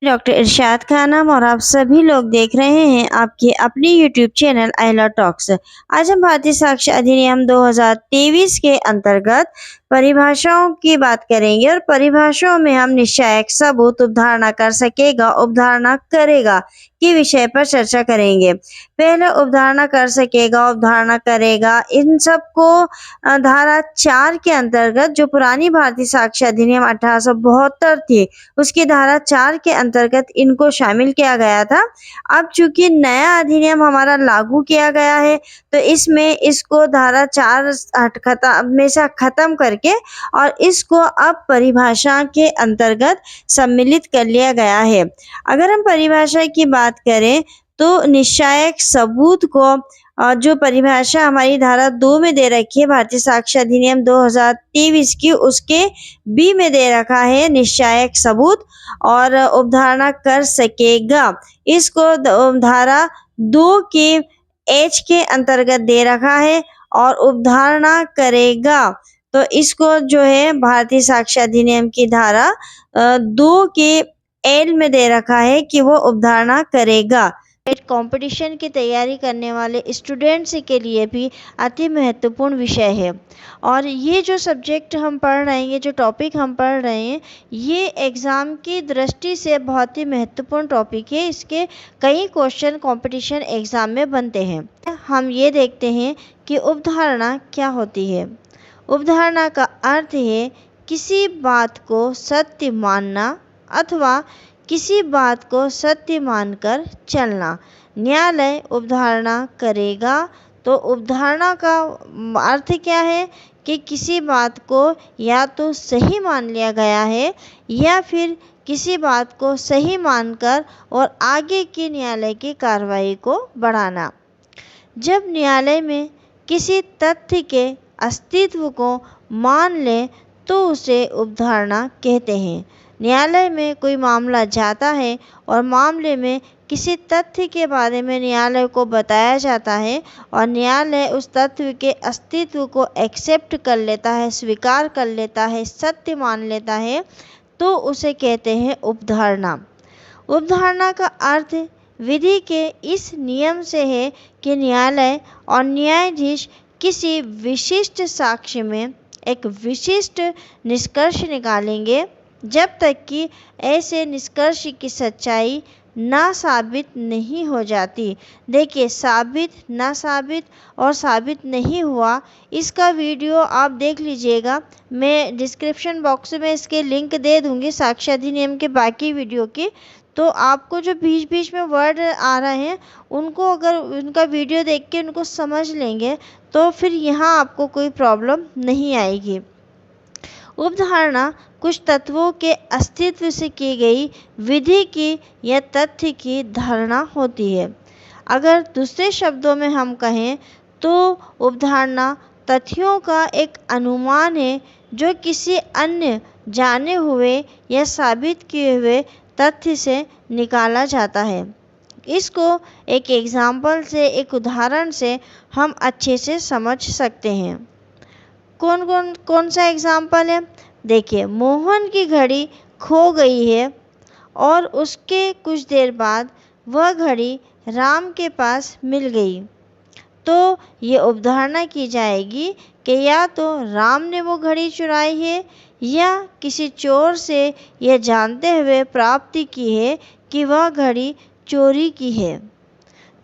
Doctor इरशाद खानम और आप सभी लोग देख रहे हैं आपके अपनी यूट्यूब चैनल आइला टॉक्स। आज हम भारतीय साक्ष्य अधिनियम 2023 के अंतर्गत परिभाषाओं की बात करेंगे और परिभाषाओं में हम निश्चायक सबूत उपधारणा कर सकेगा उपधारणा करेगा के विषय पर चर्चा करेंगे। पहले उपधारणा कर सकेगा उपधारणा करेगा इन सबको धारा 4 के अंतर्गत जो पुरानी भारतीय साक्ष्य अधिनियम 1872 थी उसकी धारा 4 के अंतर्गत इनको शामिल किया गया था। अब चूंकि नया अधिनियम हमारा लागू किया गया है तो इसमें इसको धारा 4 हमेशा खत्म करके और इसको अब परिभाषा के अंतर्गत सम्मिलित कर लिया गया है। अगर हम परिभाषा की बात करें तो निश्चायक सबूत को जो परिभाषा हमारी धारा 2 में दे रखी है भारतीय साक्ष्य अधिनियम 2023 की उसके बी में दे रखा है निश्चायक सबूत और उपधारणा कर सकेगा। इसको धारा 2 के एच के अंतर्गत दे रखा है और उपधारणा करेगा तो इसको जो है भारतीय साक्ष्य अधिनियम की धारा 2 के एल में दे रखा है कि वो उपधारणा करेगा। कंपटीशन की तैयारी करने वाले स्टूडेंट्स के लिए भी अति महत्वपूर्ण विषय है और ये जो सब्जेक्ट हम पढ़ रहे हैं, ये जो टॉपिक हम पढ़ रहे हैं, ये एग्ज़ाम की दृष्टि से बहुत ही महत्वपूर्ण टॉपिक है। इसके कई क्वेश्चन कंपटीशन एग्ज़ाम में बनते हैं। हम ये देखते हैं कि उपधारणा क्या होती है। उपधारणा का अर्थ है किसी बात को सत्य मानना अथवा किसी बात को सत्य मानकर चलना। न्यायालय उपधारणा करेगा तो उपधारणा का अर्थ क्या है कि किसी बात को या तो सही मान लिया गया है या फिर किसी बात को सही मानकर और आगे की न्यायालय की कार्रवाई को बढ़ाना। जब न्यायालय में किसी तथ्य के अस्तित्व को मान ले तो उसे उपधारणा कहते हैं। न्यायालय में कोई मामला जाता है और मामले में किसी तथ्य के बारे में न्यायालय को बताया जाता है और न्यायालय उस तथ्य के अस्तित्व को एक्सेप्ट कर लेता है, स्वीकार कर लेता है, सत्य मान लेता है तो उसे कहते हैं उपधारणा। उपधारणा का अर्थ विधि के इस नियम से है कि न्यायालय और न्यायाधीश किसी विशिष्ट साक्ष्य में एक विशिष्ट निष्कर्ष निकालेंगे जब तक कि ऐसे निष्कर्ष की सच्चाई ना साबित नहीं हो जाती। देखिए, साबित, ना साबित और साबित नहीं हुआ, इसका वीडियो आप देख लीजिएगा। मैं डिस्क्रिप्शन बॉक्स में इसके लिंक दे दूंगी साक्ष्य अधिनियम के बाकी वीडियो की। तो आपको जो बीच बीच में वर्ड आ रहे हैं उनको अगर उनका वीडियो देख के उनको समझ लेंगे तो फिर यहाँ आपको कोई प्रॉब्लम नहीं आएगी। उपधारणा कुछ तत्वों के अस्तित्व से की गई विधि की या तथ्य की धारणा होती है। अगर दूसरे शब्दों में हम कहें तो उपधारणा तथ्यों का एक अनुमान है जो किसी अन्य जाने हुए या साबित किए हुए तथ्य से निकाला जाता है। इसको एक एग्जाम्पल से, एक उदाहरण से हम अच्छे से समझ सकते हैं। कौन सा एग्जाम्पल है? देखिए, मोहन की घड़ी खो गई है और उसके कुछ देर बाद वह घड़ी राम के पास मिल गई तो ये उपधारणा की जाएगी कि या तो राम ने वो घड़ी चुराई है या किसी चोर से यह जानते हुए प्राप्ति की है कि वह घड़ी चोरी की है।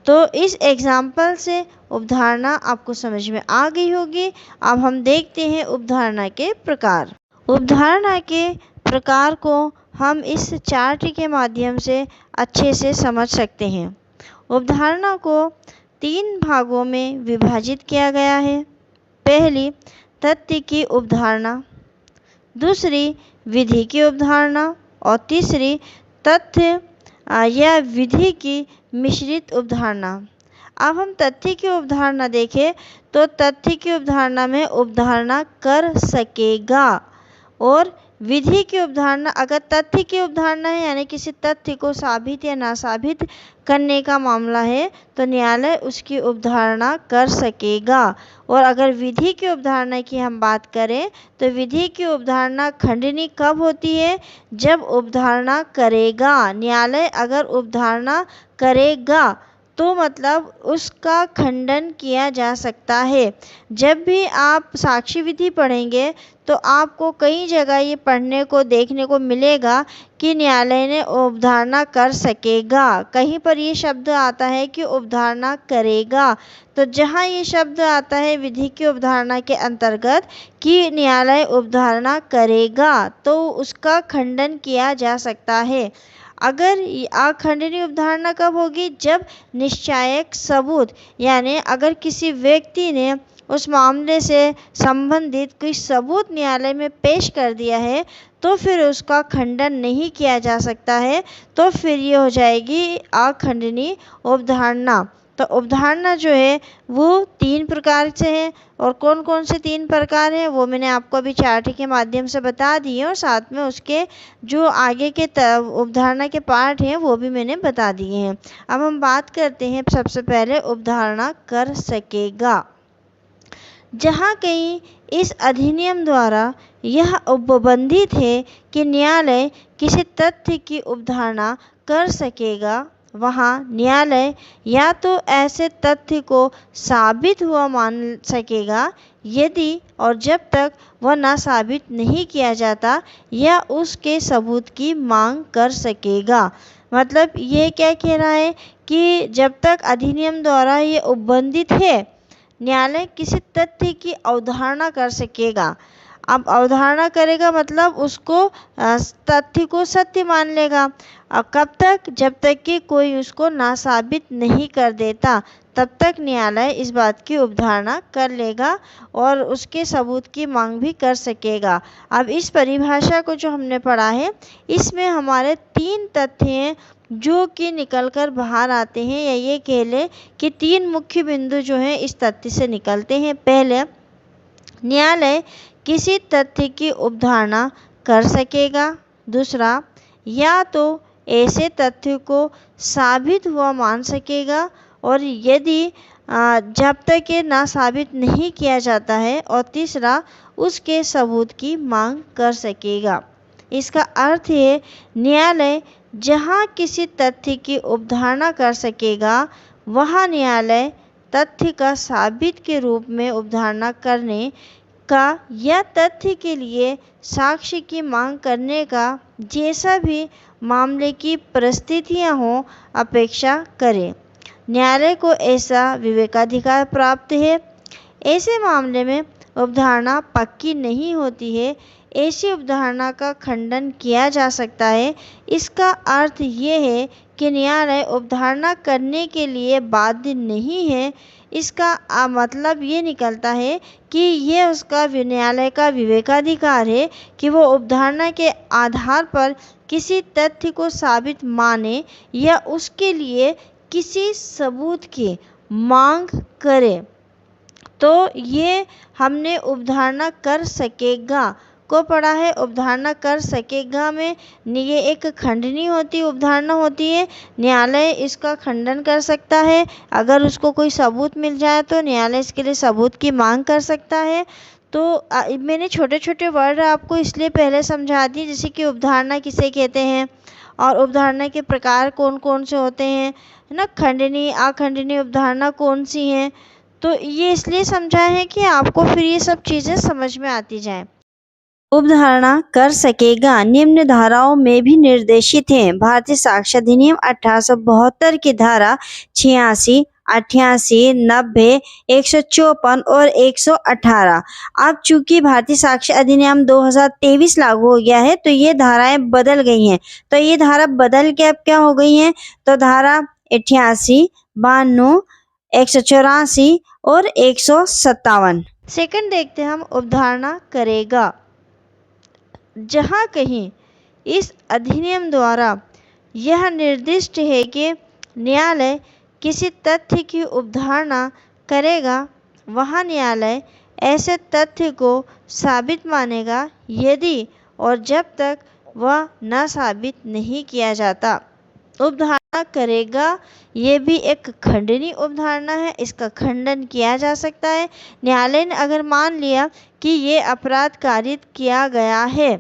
तो इस एग्जाम्पल से उपधारणा आपको समझ में आ गई होगी। अब हम देखते हैं उपधारणा के प्रकार। उपधारणा के प्रकार को हम इस चार्ट के माध्यम से अच्छे से समझ सकते हैं। उपधारणा को 3 भागों में विभाजित किया गया है। पहली, तथ्य की उपधारणा, दूसरी विधि की उपधारणा और तीसरी तथ्य या विधि की मिश्रित उपधारणा। अब हम तथ्य की उपधारणा देखें तो तथ्य की उपधारणा में उपधारणा कर सकेगा और विधि की अवधारणा अगर तथ्य की अवधारणा है, यानी किसी तथ्य को साबित या नासाबित करने का मामला है, तो न्यायालय उसकी अवधारणा कर सकेगा। और अगर विधि की अवधारणा की हम बात करें, तो विधि की अवधारणा खंडनी कब होती है? जब अवधारणा करेगा। न्यायालय अगर अवधारणा करेगा तो मतलब उसका खंडन किया जा सकता है। जब भी आप साक्ष्य विधि पढ़ेंगे तो आपको कई जगह ये पढ़ने को देखने को मिलेगा कि न्यायालय ने अवधारणा कर सकेगा। कहीं पर ये शब्द आता है कि अवधारणा करेगा। तो जहाँ ये शब्द आता है विधि की अवधारणा के अंतर्गत कि न्यायालय अवधारणा करेगा, तो उसका खंडन किया जा सकता है। अगर अखंडनीय अवधारणा कब होगी? जब निश्चायक सबूत, यानी अगर किसी व्यक्ति ने उस मामले से संबंधित कोई सबूत न्यायालय में पेश कर दिया है, तो फिर उसका खंडन नहीं किया जा सकता है, तो फिर ये हो जाएगी अखंडनीय अवधारणा। तो अवधारणा जो है वो 3 प्रकार से है, और कौन कौन से 3 प्रकार हैं वो मैंने आपको अभी चार्ट के माध्यम से बता दिए, और साथ में उसके जो आगे के अवधारणा के पार्ट हैं वो भी मैंने बता दिए हैं। अब हम बात करते हैं सबसे पहले अवधारणा कर सकेगा। जहाँ कहीं इस अधिनियम द्वारा यह उपबंधित है कि न्यायालय किसी तथ्य की अवधारणा कर सकेगा, वहाँ न्यायालय या तो ऐसे तथ्य को साबित हुआ मान सकेगा यदि और जब तक वह ना साबित नहीं किया जाता, या उसके सबूत की मांग कर सकेगा। मतलब ये क्या कह रहा है कि जब तक अधिनियम द्वारा ये उपबंधित है, न्यायालय किसी तथ्य की अवधारणा कर सकेगा। अब अवधारणा करेगा मतलब उसको तथ्य को सत्य मान लेगा। अब कब तक? जब तक कि कोई उसको नासाबित नहीं कर देता, तब तक न्यायालय इस बात की अवधारणा कर लेगा और उसके सबूत की मांग भी कर सकेगा। अब इस परिभाषा को जो हमने पढ़ा है, इसमें हमारे 3 तथ्य हैं जो कि निकल कर बाहर आते हैं, या ये कह ले कि 3 मुख्य बिंदु जो हैं इस तथ्य से निकलते हैं। पहले, न्यायालय किसी तथ्य की अवधारणा कर सकेगा। दूसरा, या तो ऐसे तथ्य को साबित हुआ मान सकेगा, और यदि जब तक ये ना साबित नहीं किया जाता है, और तीसरा, उसके सबूत की मांग कर सकेगा। इसका अर्थ है न्यायालय जहाँ किसी तथ्य की अवधारणा कर सकेगा, वहाँ न्यायालय तथ्य का साबित के रूप में अवधारणा करने का या तथ्य के लिए साक्ष्य की मांग करने का, जैसा भी मामले की परिस्थितियां हों, अपेक्षा करें। न्यायालय को ऐसा विवेकाधिकार प्राप्त है। ऐसे मामले में अवधारणा पक्की नहीं होती है, ऐसी अवधारणा का खंडन किया जा सकता है। इसका अर्थ ये है कि न्यायालय अवधारणा करने के लिए बाध्य नहीं है। इसका मतलब ये निकलता है कि ये उसका न्यायालय का विवेकाधिकार है कि वो अवधारणा के आधार पर किसी तथ्य को साबित माने या उसके लिए किसी सबूत की मांग करे। तो ये हमने अवधारणा कर सकेगा को पढ़ा है। अवधारणा कर सकेगा में ये एक खंडनी होती अवधारणा होती है। न्यायालय इसका खंडन कर सकता है। अगर उसको कोई सबूत मिल जाए तो न्यायालय इसके लिए सबूत की मांग कर सकता है। तो मैंने छोटे छोटे वर्ड आपको इसलिए पहले समझा दिए, जैसे कि अवधारणा किसे कहते हैं और अवधारणा के प्रकार कौन कौन से होते हैं, है ना। खंडनी अखंडनी अवधारणा कौन सी हैं, तो ये इसलिए समझाया है कि आपको फिर ये सब चीज़ें समझ में आती जाएं। अवधारणा कर सकेगा निम्न धाराओं में भी निर्देशित हैं। भारतीय साक्ष्य अधिनियम 1872 की धारा 86, 88, 90, 154 और 118। अब चूंकि भारतीय साक्ष्य अधिनियम 2023 लागू हो गया है, तो ये धाराएं बदल गई हैं। तो ये धारा बदल के अब क्या हो गई हैं, तो धारा 88, 92, 184 और 157। सेकंड देखते हैं हम अवधारणा करेगा। जहाँ कहीं इस अधिनियम द्वारा यह निर्दिष्ट है कि न्यायालय किसी तथ्य की अवधारणा करेगा, वहाँ न्यायालय ऐसे तथ्य को साबित मानेगा यदि और जब तक वह न साबित नहीं किया जाता। उपधारणा करेगा ये भी एक खंडनीय उपधारणा है, इसका खंडन किया जा सकता है। न्यायालय ने अगर मान लिया कि ये अपराध कारित किया गया है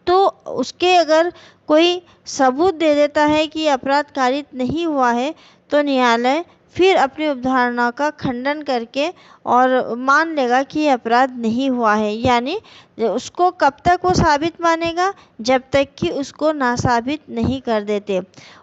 तो उसके अगर कोई सबूत दे देता है कि अपराध कारित नहीं हुआ है तो न्यायालय फिर अपनी उपधारणा का खंडन करके और मान लेगा कि ये अपराध नहीं हुआ है। यानी उसको कब तक वो साबित मानेगा, जब तक कि उसको नासाबित नहीं कर देते।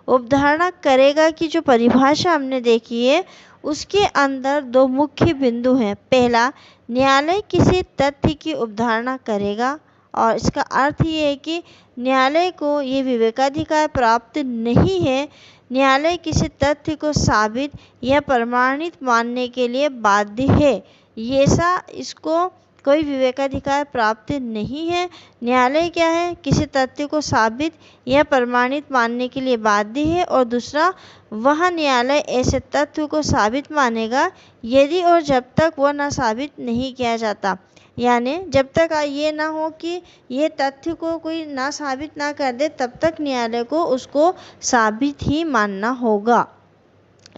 उपधारणा करेगा की जो परिभाषा हमने देखी है उसके अंदर दो मुख्य बिंदु हैं। पहला, न्यायालय किसी तथ्य की उपधारणा करेगा और इसका अर्थ ये है कि न्यायालय को ये विवेकाधिकार प्राप्त नहीं है, न्यायालय किसी तथ्य को साबित या प्रमाणित मानने के लिए बाध्य है। ये ऐसा इसको कोई विवेकाधिकार प्राप्त नहीं है। न्यायालय क्या है, किसी तथ्य को साबित या प्रमाणित मानने के लिए बाध्य है। और दूसरा, वह न्यायालय ऐसे तथ्य को साबित मानेगा यदि और जब तक वह न साबित नहीं किया जाता। यानी जब तक ये ना हो कि ये तथ्य को कोई ना साबित ना कर दे तब तक न्यायालय को उसको साबित ही मानना होगा।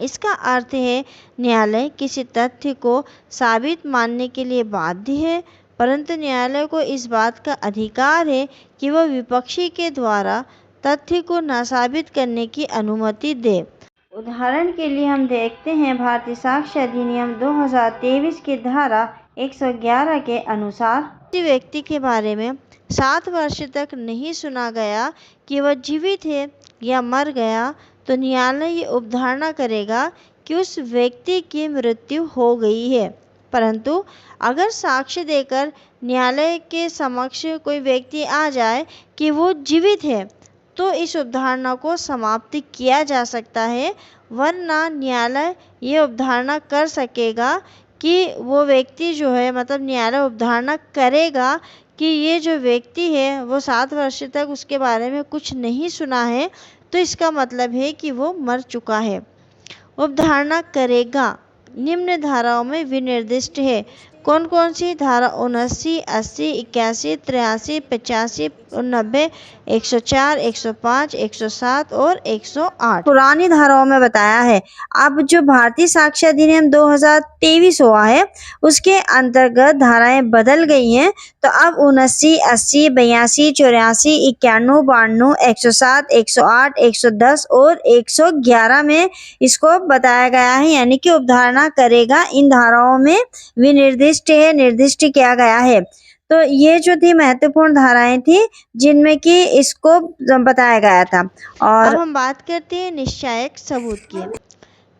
इसका अर्थ है न्यायालय किसी तथ्य को साबित मानने के लिए बाध्य है, परंतु न्यायालय को इस बात का अधिकार है कि वह विपक्षी के द्वारा तथ्य को नासाबित करने की अनुमति दे। उदाहरण के लिए हम देखते हैं भारतीय साक्ष्य अधिनियम 2023 की धारा 111 के अनुसार किसी व्यक्ति के बारे में 7 वर्ष तक नहीं सुना गया कि वह जीवित है या मर गया तो न्यायालय ये उपधारणा करेगा कि उस व्यक्ति की मृत्यु हो गई है। परंतु अगर साक्ष्य देकर न्यायालय के समक्ष कोई व्यक्ति आ जाए कि वो जीवित है तो इस उपधारणा को समाप्त किया जा सकता है, वरना न्यायालय ये उपधारणा कर सकेगा कि वो व्यक्ति जो है मतलब न्यायालय उपधारणा करेगा कि ये जो व्यक्ति है वो 7 वर्ष तक उसके बारे में कुछ नहीं सुना है तो इसका मतलब है कि वो मर चुका है। उपधारणा करेगा निम्न धाराओं में विनिर्दिष्ट है। कौन कौन सी धारा? 79, 80, 81, 83, 85, 90, 104, 105, 107 और 108 पुरानी धाराओं में बताया है। अब जो भारतीय साक्ष्य अधिनियम 2023 हुआ है उसके अंतर्गत धाराएं बदल गई हैं। तो अब 79, 80, 82, 84, 91, 92, 107, 108, 110 और 111 में इसको बताया गया है, यानी कि उपधारणा करेगा इन धाराओं में विनिर्दिष्ट है, निर्दिष्ट किया गया है। तो ये जो थी महत्वपूर्ण धाराएं थी जिनमें कि इसको बताया गया था। और अब हम बात करते हैं निश्चायक सबूत की।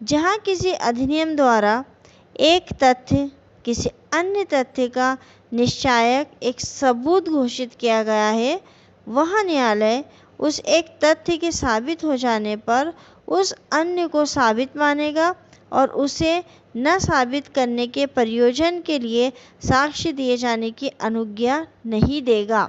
जहां किसी अधिनियम द्वारा एक तथ्य किसी अन्य तथ्य का निश्चायक एक सबूत घोषित किया गया है, वह न्यायालय उस एक तथ्य के साबित हो जाने पर उस अन्य को साबित मानेगा और उसे न साबित करने के प्रयोजन के लिए साक्ष्य दिए जाने की अनुज्ञा नहीं देगा।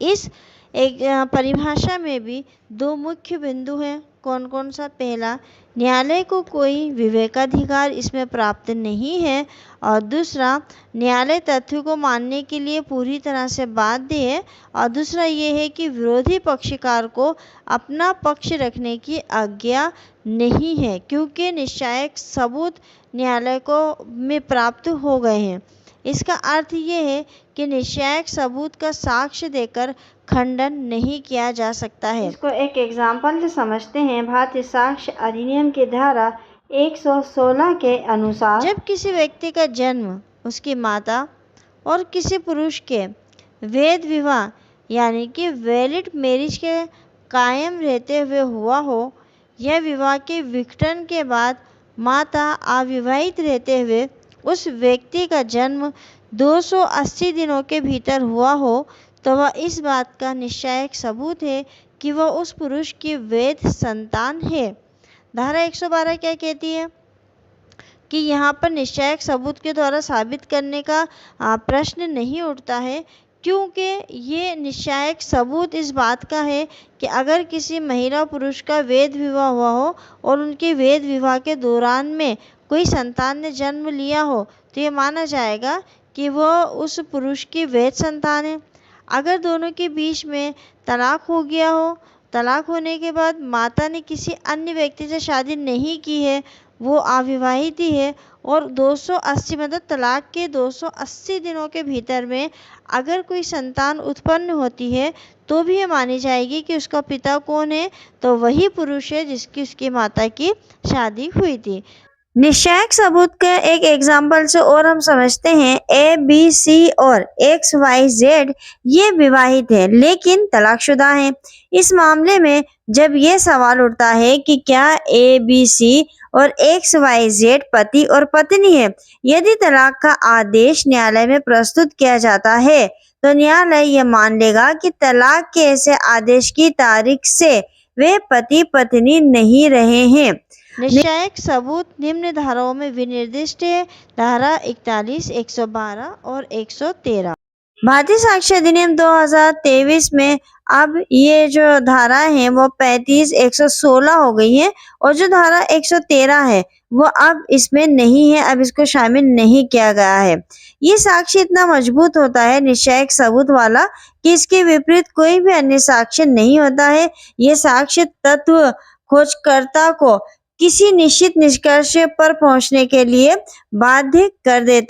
इस एक परिभाषा में भी दो मुख्य बिंदु हैं। कौन कौन सा? पहला, न्यायालय को कोई विवेकाधिकार इसमें प्राप्त नहीं है और दूसरा, न्यायालय तथ्य को मानने के लिए पूरी तरह से बाध्य है और दूसरा ये है कि विरोधी पक्षकार को अपना पक्ष रखने की आज्ञा नहीं है क्योंकि निश्चायक सबूत न्यायालय को में प्राप्त हो गए हैं। इसका अर्थ ये है कि निश्चायक सबूत का साक्ष्य देकर खंडन नहीं किया जा सकता है। इसको एक एग्जाम्पल से समझते हैं। भारतीय साक्ष्य अधिनियम की धारा 116 के अनुसार जब किसी व्यक्ति का जन्म उसकी माता और किसी पुरुष के वैध विवाह यानी कि वैलिड मैरिज के कायम रहते हुए हुआ हो या विवाह के विघटन के बाद माता अविवाहित रहते हुए उस व्यक्ति का जन्म 280 दिनों के भीतर हुआ हो तो वह इस बात का निश्चायक सबूत है कि वह उस पुरुष की वैध संतान है। धारा 112 क्या कहती है कि यहाँ पर निश्चायक सबूत के द्वारा साबित करने का प्रश्न नहीं उठता है क्योंकि ये निश्चायक सबूत इस बात का है कि अगर किसी महिला पुरुष का वैध विवाह हुआ हो और उनके वैध विवाह के दौरान में कोई संतान ने जन्म लिया हो तो ये माना जाएगा कि वह उस पुरुष की वैध संतान है। अगर दोनों के बीच में तलाक हो गया हो, तलाक होने के बाद माता ने किसी अन्य व्यक्ति से शादी नहीं की है, वो अविवाहित ही है और 280 मतलब तलाक के 280 दिनों के भीतर में अगर कोई संतान उत्पन्न होती है तो भी ये मानी जाएगी कि उसका पिता कौन है, तो वही पुरुष है जिसकी उसकी माता की शादी हुई थी। निश्चायक सबूत के एक एग्जाम्पल से और हम समझते हैं ABC और XYZ ये विवाहित है लेकिन तलाकशुदा हैं। इस मामले में जब ये सवाल उठता है कि क्या ABC और XYZ पति और पत्नी है, यदि तलाक का आदेश न्यायालय में प्रस्तुत किया जाता है तो न्यायालय यह मान लेगा कि तलाक के ऐसे आदेश की तारीख से वे पति पत्नी नहीं रहे हैं। निश्चायक सबूत निम्न धाराओं में विनिर्दिष्ट है, धारा 41, 112 और 113। भारतीय साक्ष्य अधिनियम 2023 में अब ये जो धारा है वो 35, 116 हो गई है और जो धारा 113 है वो अब इसमें नहीं है, अब इसको शामिल नहीं किया गया है। ये साक्ष्य इतना मजबूत होता है निश्चायक सबूत वाला कि इसके विपरीत कोई भी अन्य साक्ष्य नहीं होता है। ये साक्ष्य तत्व खोजकर्ता को किसी निश्चित निष्कर्ष पर पहुंचने के लिए बाध्य कर देता